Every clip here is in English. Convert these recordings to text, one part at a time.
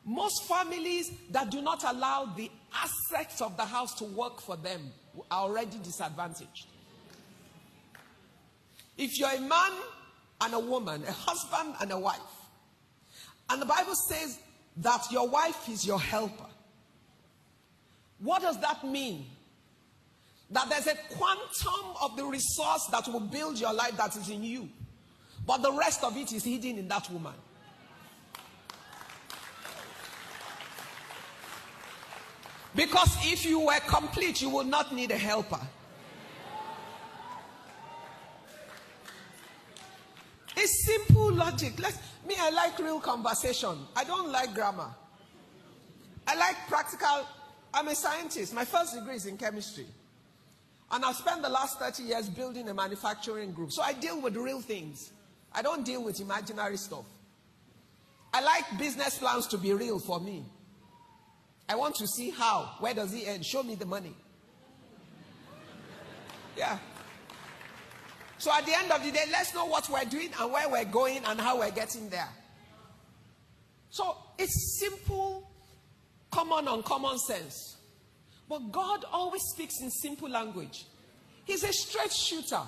Most families that do not allow the assets of the house to work for them are already disadvantaged. If you're a man and a woman, a husband and a wife, and the Bible says that your wife is your helper, what does that mean? That there's a quantum of the resource that will build your life that is in you, but the rest of it is hidden in that woman. Because if you were complete, you would not need a helper. It's simple logic. I like real conversation. I don't like grammar. I like practical. I'm a scientist. My first degree is in chemistry. And I've spent the last 30 years building a manufacturing group. So I deal with real things. I don't deal with imaginary stuff. I like business plans to be real for me. I want to see how. Where does it end? Show me the money. Yeah. So at the end of the day, let's know what we're doing and where we're going and how we're getting there. So it's simple, common sense. But God always speaks in simple language. He's a straight shooter.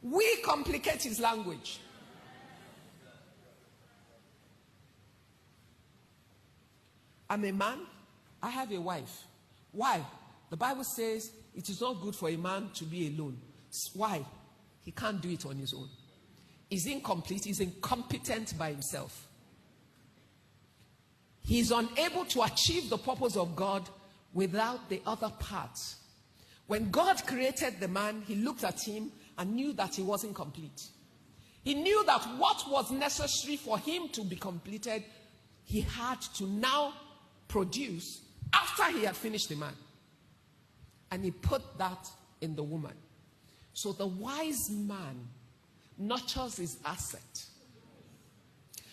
We complicate his language. I'm a man. I have a wife. Why? The Bible says it is not good for a man to be alone. Why? He can't do it on his own. He's incomplete. He's incompetent by himself. He's unable to achieve the purpose of God without the other parts. When God created the man, he looked at him and knew that he wasn't complete. He knew that what was necessary for him to be completed, he had to now produce after he had finished the man. And he put that in the woman. So the wise man nurtures his asset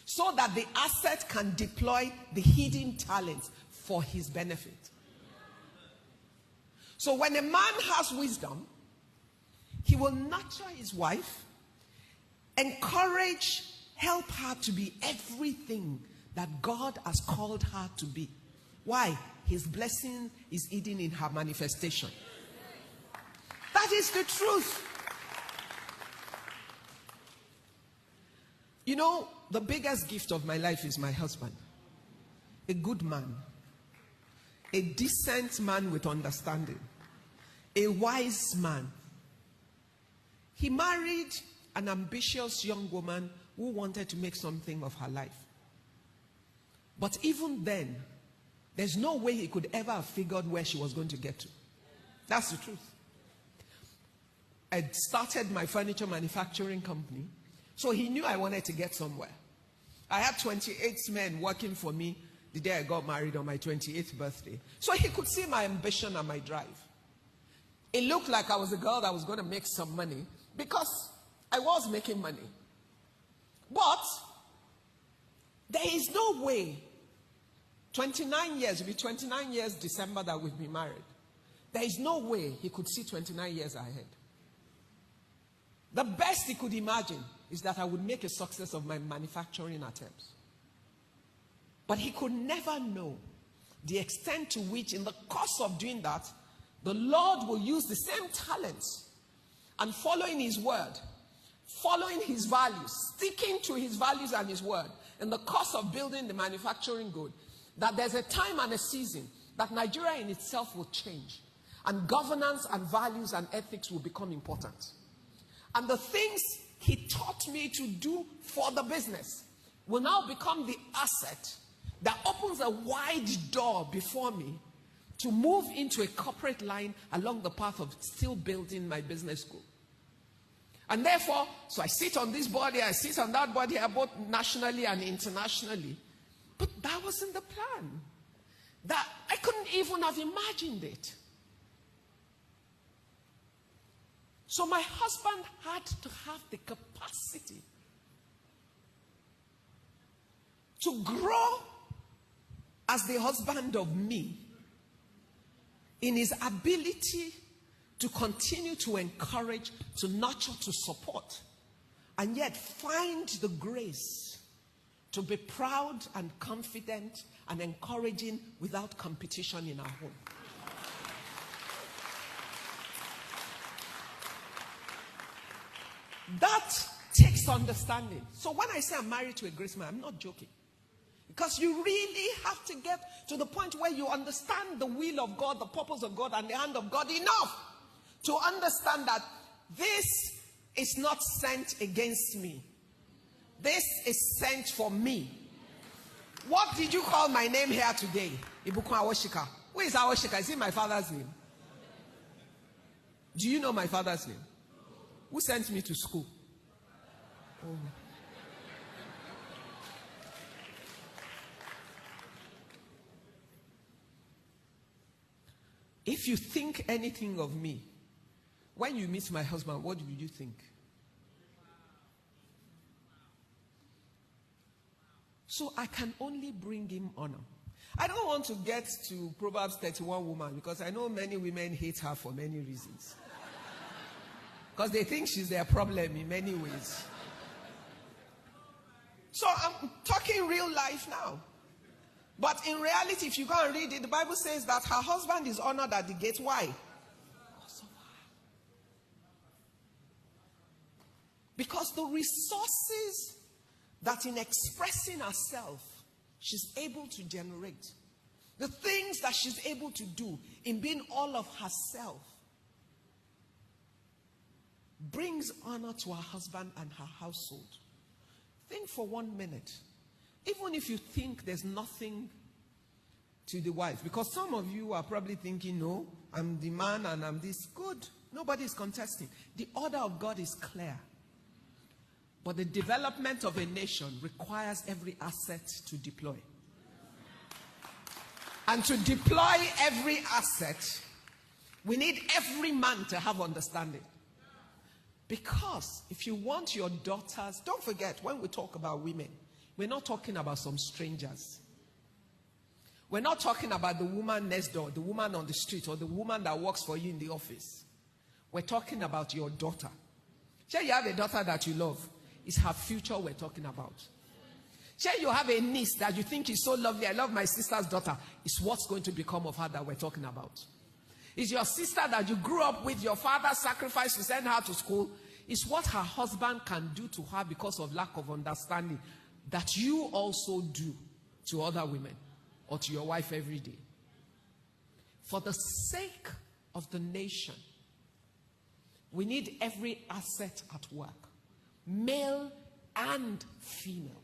so that the asset can deploy the hidden talents for his benefit. So when a man has wisdom, he will nurture his wife, encourage, help her to be everything that God has called her to be. Why? His blessing is hidden in her manifestation. That is the truth. You know, the biggest gift of my life is my husband. A good man. A decent man with understanding. A wise man. He married an ambitious young woman who wanted to make something of her life. But even then, there's no way he could ever have figured where she was going to get to. That's the truth. I started my furniture manufacturing company, so he knew I wanted to get somewhere. I had 28 men working for me the day I got married on my 28th birthday. So he could see my ambition and my drive. It looked like I was a girl that was going to make some money because I was making money. But there is no way, 29 years, it'll be 29 years December that we've been married. There is no way he could see 29 years ahead. The best he could imagine is that I would make a success of my manufacturing attempts. But he could never know the extent to which in the course of doing that, the Lord will use the same talents and following his word, following his values, sticking to his values and his word in the course of building the manufacturing good, that there's a time and a season that Nigeria in itself will change and governance and values and ethics will become important. And the things he taught me to do for the business will now become the asset that opens a wide door before me to move into a corporate line along the path of still building my business school. And therefore, so I sit on this body, I sit on that body, both nationally and internationally. But that wasn't the plan. That I couldn't even have imagined it. So my husband had to have the capacity to grow as the husband of me in his ability to continue to encourage, to nurture, to support, and yet find the grace to be proud and confident and encouraging without competition in our home. That takes understanding. So when I say I'm married to a grace man, I'm not joking. Because you really have to get to the point where you understand the will of God, the purpose of God, and the hand of God enough to understand that this is not sent against me. This is sent for me. What did you call my name here today? Ibukun Awosika. Who is Awosika? Is it my father's name? Do you know my father's name? Who sent me to school? Oh. If you think anything of me, when you meet my husband, what do you think? So I can only bring him honor. I don't want to get to Proverbs 31 woman because I know many women hate her for many reasons. Because they think she's their problem in many ways. So I'm talking real life now. But in reality, if you go and read it, the Bible says that her husband is honored at the gate. Why? Because the resources that in expressing herself, she's able to generate, the things that she's able to do in being all of herself, brings honor to her husband and her household. Think for 1 minute. Even if you think there's nothing to the wife, because some of you are probably thinking, no, I'm the man and I'm this. Good. Nobody is contesting. The order of God is clear. But the development of a nation requires every asset to deploy. And to deploy every asset, we need every man to have understanding. Because if you want your daughters, don't forget, when we talk about women, we're not talking about some strangers. We're not talking about the woman next door, the woman on the street, or the woman that works for you in the office. We're talking about your daughter. Sure, you have a daughter that you love. It's her future we're talking about. Sure, you have a niece that you think is so lovely. I love my sister's daughter. It's what's going to become of her that we're talking about. It's your sister that you grew up with, your father sacrificed to send her to school. It's what her husband can do to her because of lack of understanding that you also do to other women or to your wife every day. For the sake of the nation, we need every asset at work, male and female.